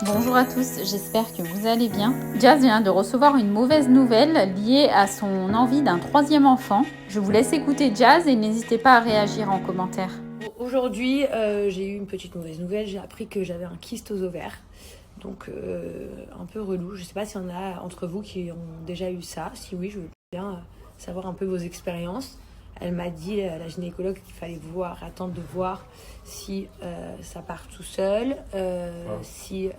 Bonjour à tous, j'espère que vous allez bien. Jazz vient de recevoir une mauvaise nouvelle liée à son envie d'un troisième enfant. Je vous laisse écouter Jazz et n'hésitez pas à réagir en commentaire. Aujourd'hui, j'ai eu une petite mauvaise nouvelle. J'ai appris que j'avais un kyste aux ovaires. Donc, un peu relou. Je ne sais pas s'il y en a entre vous qui ont déjà eu ça. Si oui, je veux bien savoir un peu vos expériences. Elle m'a dit, la gynécologue, qu'il fallait attendre de voir si ça part tout seul, si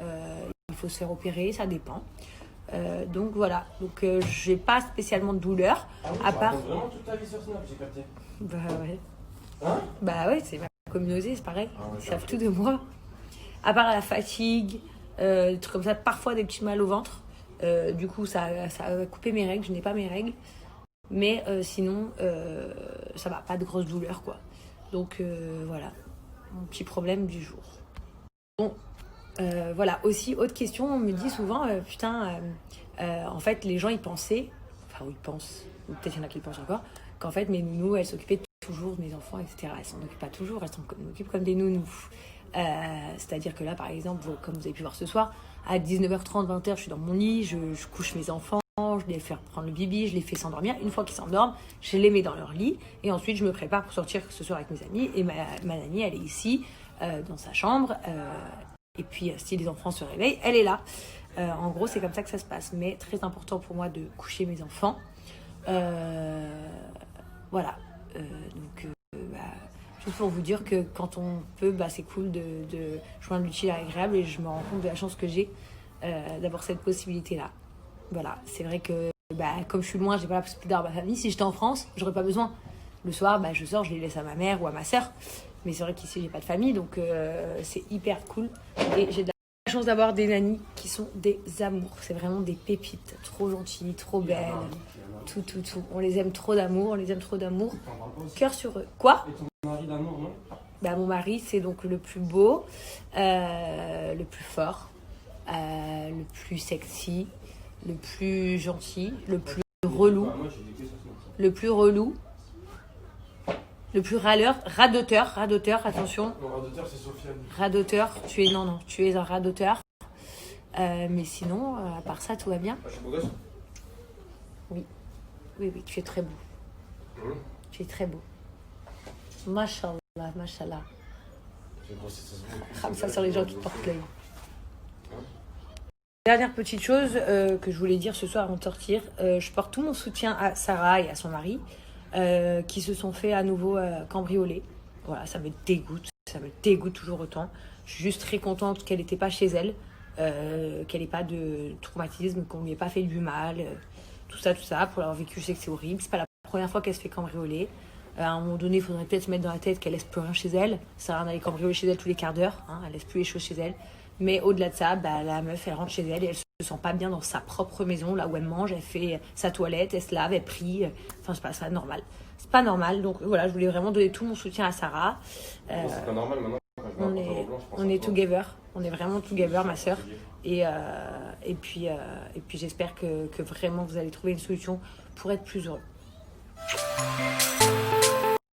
il faut se faire opérer, ça dépend. Donc voilà, donc j'ai pas spécialement de douleur, à part... Vraiment toute ta vie sur Snap, j'ai capté. Bah ouais. Hein? Bah ouais, c'est ma communauté, c'est pareil. Ah ouais, Ils savent tout de moi. À part la fatigue, des trucs comme ça, parfois des petits mal au ventre. Du coup, ça a coupé mes règles, je n'ai pas mes règles. Mais sinon, ça va, pas de grosses douleurs, quoi. Donc voilà, mon petit problème du jour. Bon, voilà, aussi, autre question, on me dit souvent, en fait, les gens, ils pensaient, enfin, ou ils pensent, ou peut-être il y en a qui le pensent encore, qu'en fait, mes nounous, elles s'occupaient toujours de mes enfants, etc. Elles s'en occupent pas toujours, elles s'en occupent comme des nounous. C'est-à-dire que là, par exemple, comme vous avez pu voir ce soir, à 19h30, 20h, je suis dans mon lit, je couche mes enfants, je les fais prendre le bibi, je les fais s'endormir. Une fois qu'ils s'endorment, je les mets dans leur lit et ensuite je me prépare pour sortir ce soir avec mes amis. Et ma nanny, elle est ici, dans sa chambre. Et puis, si les enfants se réveillent, elle est là. En gros, c'est comme ça que ça se passe. Mais très important pour moi de coucher mes enfants. Voilà. Juste pour vous dire que quand on peut, c'est cool de joindre l'utile à l'agréable. Et je me rends compte de la chance que j'ai d'avoir cette possibilité-là. Voilà. C'est vrai que comme je suis loin, j'ai pas la possibilité d'avoir ma famille. Si j'étais en France, j'aurais pas besoin. Le soir, je sors, je les laisse à ma mère ou à ma sœur. Mais c'est vrai qu'ici, j'ai pas de famille, donc c'est hyper cool. Et j'ai de la chance d'avoir des nannies qui sont des amours. C'est vraiment des pépites. Trop gentilles, trop belles. Tout. On les aime trop d'amour, Cœur sur eux. Quoi? Et ton mari d'amour, non? Mon mari, c'est donc le plus beau, le plus fort, le plus sexy, le plus gentil, le plus relou, Moi, j'ai vécu sur Snap. le plus relou, le plus râleur, radoteur, attention. Mon radoteur, c'est Sofiane. Radoteur, tu es un radoteur. Mais sinon, à part ça, tout va bien. Je suis beau gosse? Oui, tu es très beau. Tu es très beau. Mashallah. J'ai grossi, ça se voit. Comme ça sur les gens qui portent l'œil. Dernière petite chose que je voulais dire ce soir avant de sortir. Je porte tout mon soutien à Sarah et à son mari qui se sont fait à nouveau cambrioler. Voilà, ça me dégoûte toujours autant. Je suis juste très contente qu'elle n'était pas chez elle, qu'elle n'ait pas de traumatisme, qu'on lui ait pas fait du mal, tout ça. Pour l'avoir vécu, je sais que c'est horrible. C'est pas la première fois qu'elle se fait cambrioler. À un moment donné, il faudrait peut-être se mettre dans la tête qu'elle laisse plus rien chez elle. Ça sert à rien d'aller cambrioler chez elle tous les quarts d'heure. Elle laisse plus les choses chez elle. Mais au-delà de ça, la meuf, elle rentre chez elle et elle se sent pas bien dans sa propre maison, là où elle mange, elle fait sa toilette, elle se lave, elle prie. Enfin, c'est pas ça normal. C'est pas normal. Donc voilà, je voulais vraiment donner tout mon soutien à Sarah. C'est pas normal maintenant. Quand je vois un pantalon blanc, je pense On à est toi. together. On est vraiment together, ma sœur. Et puis j'espère que vraiment vous allez trouver une solution pour être plus heureux.